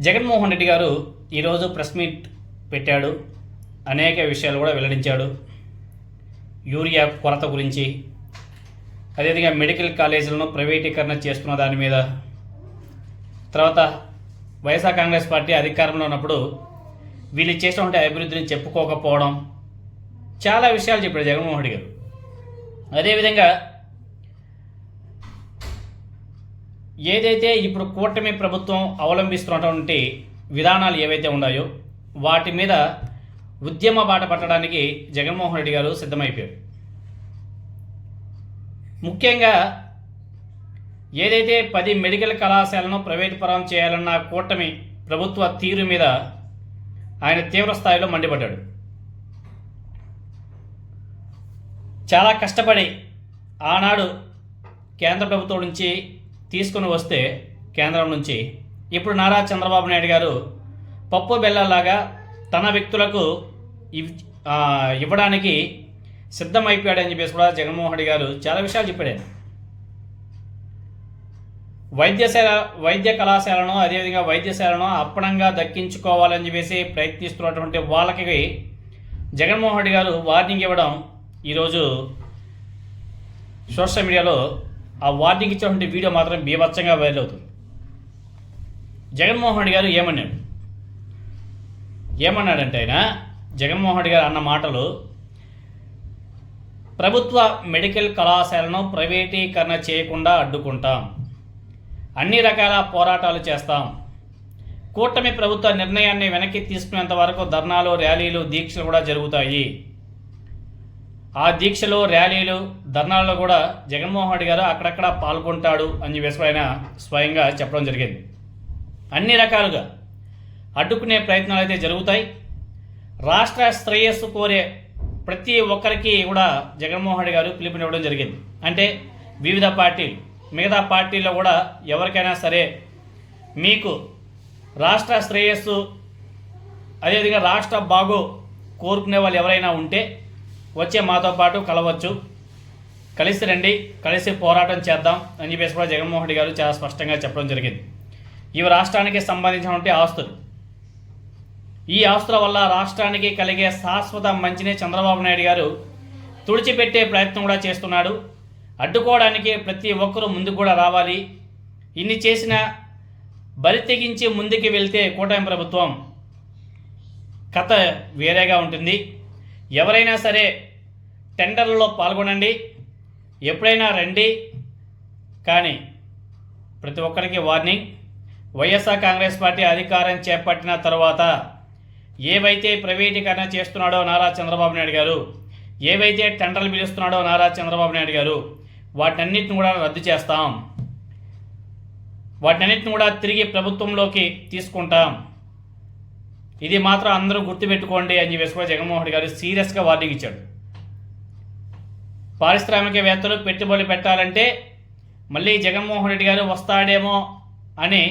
జగన్మోహన్ రెడ్డి గారు ఈరోజు press meet పెట్టాడు. అనేక విషయాలు కూడా వెల్లడించాడు. యూరియా కొరత గురించి, అదేవిధంగా మెడికల్ కాలేజీలను ప్రైవేటీకరణ చేస్తున్న దాని మీద, తర్వాత వైఎస్ఆర్ కాంగ్రెస్ పార్టీ అధికారంలో ఉన్నప్పుడు వీళ్ళు చేసినటువంటి అభివృద్ధిని చెప్పుకోకపోవడం, చాలా విషయాలు చెప్పాడు జగన్మోహన్ రెడ్డి గారు. అదేవిధంగా ఏదైతే ఇప్పుడు కూటమి ప్రభుత్వం అవలంబిస్తున్నటువంటి విధానాలు ఏవైతే ఉన్నాయో వాటి మీద ఉద్యమ బాట పట్టడానికి జగన్మోహన్ రెడ్డి గారు సిద్ధమైపోయారు. ముఖ్యంగా ఏదైతే 10 మెడికల్ కళాశాలను ప్రైవేటు పరం చేయాలన్న కూటమి ప్రభుత్వ తీరు మీద ఆయన తీవ్ర స్థాయిలో మండిపడ్డాడు. చాలా కష్టపడి ఆనాడు కేంద్ర ప్రభుత్వం నుంచి తీసుకుని వస్తే కేంద్రం నుంచి ఇప్పుడు నారా చంద్రబాబు నాయుడు గారు పప్పు బెల్లాలాగా తన వ్యక్తులకు ఇవ్వడానికి సిద్ధమైపోయాడని చెప్పేసి కూడా జగన్మోహన్ రెడ్డి గారు చాలా విషయాలు చెప్పాడు. వైద్య కళాశాలను అదేవిధంగా వైద్యశాలను అప్పనంగా దక్కించుకోవాలని చెప్పేసి ప్రయత్నిస్తున్నటువంటి వాళ్ళకి జగన్మోహన్ రెడ్డి గారు వార్నింగ్ ఇవ్వడం ఈరోజు సోషల్ మీడియాలో ఆ వార్నింగ్ ఇచ్చినటువంటి వీడియో మాత్రం బీభత్సంగా వైరల్ అవుతుంది. జగన్మోహన్ రెడ్డి గారు ఏమన్నాడంటే ఆయన జగన్మోహన్ రెడ్డి గారు అన్న మాటలు, ప్రభుత్వ మెడికల్ కళాశాలను ప్రైవేటీకరణ చేయకుండా అడ్డుకుంటాం, అన్ని రకాల పోరాటాలు చేస్తాం, కూటమి ప్రభుత్వ నిర్ణయాన్ని వెనక్కి తీసుకునేంత వరకు ధర్నాలు, ర్యాలీలు, దీక్షలు కూడా జరుగుతాయి. ఆ దీక్షలు, ర్యాలీలు, ధర్నాల్లో కూడా జగన్మోహన్ రెడ్డి గారు అక్కడక్కడ పాల్గొంటాడు అని చెప్పేసి ఆయన స్వయంగా చెప్పడం జరిగింది. అన్ని రకాలుగా అడ్డుకునే ప్రయత్నాలు అయితే జరుగుతాయి. రాష్ట్ర శ్రేయస్సు కోరే ప్రతి ఒక్కరికి కూడా జగన్మోహన్ రెడ్డి గారు పిలుపునివ్వడం జరిగింది. అంటే వివిధ పార్టీలు, మిగతా పార్టీల్లో కూడా ఎవరికైనా సరే మీకు రాష్ట్ర శ్రేయస్సు అదేవిధంగా రాష్ట్ర బాగో కోరుకునే వాళ్ళు ఎవరైనా ఉంటే వచ్చే మాతో పాటు కలవచ్చు, కలిసి రండి, కలిసి పోరాటం చేద్దాం అని చెప్పేసి కూడా జగన్మోహన్ రెడ్డి గారు చాలా స్పష్టంగా చెప్పడం జరిగింది. ఇవి రాష్ట్రానికి సంబంధించినటువంటి ఆస్తులు. ఈ ఆస్తుల వల్ల రాష్ట్రానికి కలిగే శాశ్వత మంచిని చంద్రబాబు నాయుడు గారు తుడిచిపెట్టే ప్రయత్నం కూడా చేస్తున్నాడు. అడ్డుకోవడానికి ప్రతి ఒక్కరూ ముందుకు కూడా రావాలి. ఇన్ని చేసిన బరి తెగించి ముందుకు వెళ్తే కూటమి ప్రభుత్వం కథ వేరేగా ఉంటుంది. ఎవరైనా సరే టెండర్లలో పాల్గొనండి, ఎప్పుడైనా రండి, కానీ ప్రతి ఒక్కరికి వార్నింగ్. వైఎస్ఆర్ కాంగ్రెస్ పార్టీ అధికారం చేపట్టిన తర్వాత ఏవైతే ప్రైవేటీకరణ చేస్తున్నాడో నారా చంద్రబాబు నాయుడు గారు, ఏవైతే టెండర్లు పిలుస్తున్నాడో నారా చంద్రబాబు నాయుడు గారు, వాటన్నిటిని కూడా రద్దు చేస్తాం, వాటన్నిటిని కూడా తిరిగి ప్రభుత్వంలోకి తీసుకుంటాం. ఇది మాత్రం అందరూ గుర్తుపెట్టుకోండి అని చెప్పేసి కూడా జగన్మోహన్ రెడ్డి గారు సీరియస్గా వార్నింగ్ ఇచ్చాడు. పారిశ్రామికవేత్తలు పెట్టుబడులు పెట్టాలంటే మళ్ళీ జగన్మోహన్ రెడ్డి గారు వస్తాడేమో అని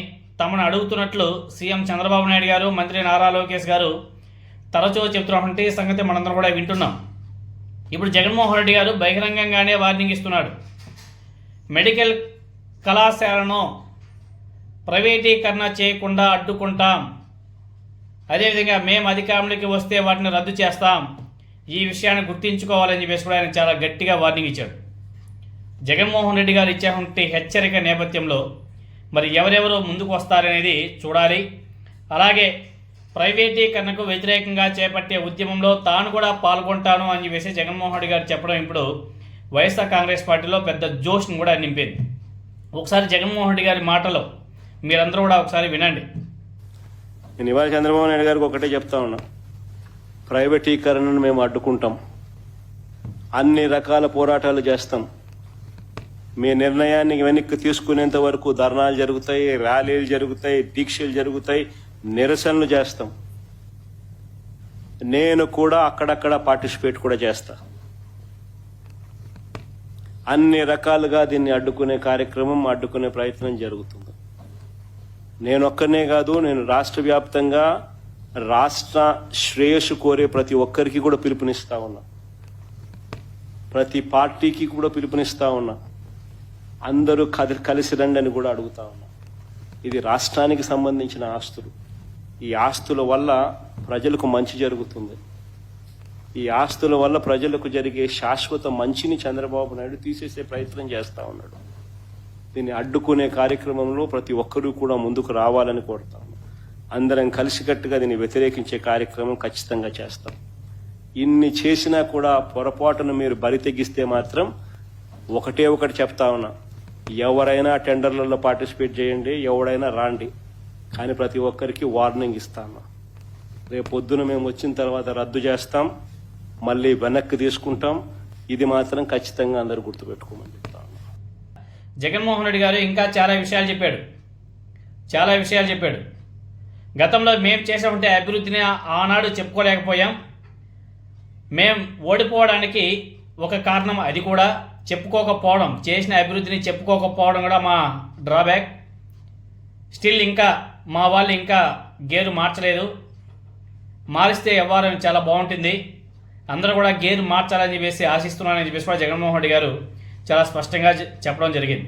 తమను అడుగుతున్నట్లు సీఎం చంద్రబాబు నాయుడు గారు, మంత్రి నారా లోకేష్ గారు తరచూ చెబుతున్నటువంటి సంగతి మనందరం కూడా వింటున్నాం. ఇప్పుడు జగన్మోహన్ రెడ్డి గారు బహిరంగంగానే వార్నింగ్ ఇస్తున్నాడు. మెడికల్ కళాశాలను ప్రైవేటీకరణ చేయకుండా అడ్డుకుంటాం, అదేవిధంగా మేము అధికారంలోకి వస్తే వాటిని రద్దు చేస్తాం, ఈ విషయాన్ని గుర్తుంచుకోవాలని చెప్పేసి కూడా ఆయన చాలా గట్టిగా వార్నింగ్ ఇచ్చాడు. జగన్మోహన్ రెడ్డి గారు ఇచ్చేటువంటి హెచ్చరిక నేపథ్యంలో మరి ఎవరెవరు ముందుకు వస్తారనేది చూడాలి. అలాగే ప్రైవేటీకరణకు వ్యతిరేకంగా చేపట్టే ఉద్యమంలో తాను కూడా పాల్గొంటాను అని చెప్పేసి జగన్మోహన్ రెడ్డి గారు చెప్పడం ఇప్పుడు వైఎస్ఆర్ కాంగ్రెస్ పార్టీలో పెద్ద జోష్ను కూడా నింపింది. ఒకసారి జగన్మోహన్ రెడ్డి గారి మాటలో మీరందరూ కూడా ఒకసారి వినండి. నేను ఇవాళ చంద్రబాబు నాయుడు గారికి ఒకటే చెప్తా ఉన్నా, ప్రైవేటీకరణను మేము అడ్డుకుంటాం, అన్ని రకాల పోరాటాలు చేస్తాం, మీ నిర్ణయాన్ని వెనక్కి తీసుకునేంత వరకు ధర్నాలు జరుగుతాయి, ర్యాలీలు జరుగుతాయి, దీక్షలు జరుగుతాయి, నిరసనలు చేస్తాం. నేను కూడా అక్కడక్కడ పార్టిసిపేట్ కూడా చేస్తా. అన్ని రకాలుగా దీన్ని అడ్డుకునే కార్యక్రమం, అడ్డుకునే ప్రయత్నం జరుగుతుంది. నేను ఒక్కనే కాదు, నేను రాష్ట్ర వ్యాప్తంగా రాష్ట్ర శ్రేయస్సు కోరే ప్రతి ఒక్కరికి కూడా పిలుపునిస్తా ఉన్నా, ప్రతి పార్టీకి కూడా పిలుపునిస్తా ఉన్నా. అందరూ కలిసి రండి అని కూడా అడుగుతా ఉన్నా. ఇది రాష్ట్రానికి సంబంధించిన ఆస్తులు. ఈ ఆస్తుల వల్ల ప్రజలకు మంచి జరుగుతుంది. ఈ ఆస్తుల వల్ల ప్రజలకు జరిగే శాశ్వత మంచిని చంద్రబాబు నాయుడు తీసేసే ప్రయత్నం చేస్తా ఉన్నాడు. దీన్ని అడ్డుకునే కార్యక్రమంలో ప్రతి ఒక్కరూ కూడా ముందుకు రావాలని కోరుతాము. అందరం కలిసికట్టుగా దీన్ని వ్యతిరేకించే కార్యక్రమం ఖచ్చితంగా చేస్తాం. ఇన్ని చేసినా కూడా పొరపాటును మీరు బరి తెగిస్తే మాత్రం ఒకటే ఒకటి చెప్తా ఉన్నా, ఎవరైనా టెండర్లలో పార్టిసిపేట్ చేయండి, ఎవడైనా రాండి, కానీ ప్రతి ఒక్కరికి వార్నింగ్ ఇస్తాను. రేపు పొద్దున మేము వచ్చిన తర్వాత రద్దు చేస్తాం, మళ్ళీ వెనక్కి తీసుకుంటాం. ఇది మాత్రం ఖచ్చితంగా అందరూ గుర్తుపెట్టుకోమని చెప్తాను. జగన్మోహన్ రెడ్డి గారు ఇంకా చాలా విషయాలు చెప్పాడు. గతంలో మేము చేసినటువంటి అభివృద్ధిని ఆనాడు చెప్పుకోలేకపోయాం. మేం ఓడిపోవడానికి ఒక కారణం అది కూడా చెప్పుకోకపోవడం, చేసిన అభివృద్ధిని చెప్పుకోకపోవడం కూడా మా డ్రాబ్యాక్. స్టిల్ ఇంకా మా వాళ్ళు ఇంకా గేరు మార్చలేదు. మారిస్తే వ్యవహారం చాలా బాగుంటుంది. అందరూ కూడా గేరు మార్చాలని చెప్పేసి ఆశిస్తున్నారని చెప్పేసి కూడా జగన్మోహన్ రెడ్డి గారు చాలా స్పష్టంగా చెప్పడం జరిగింది.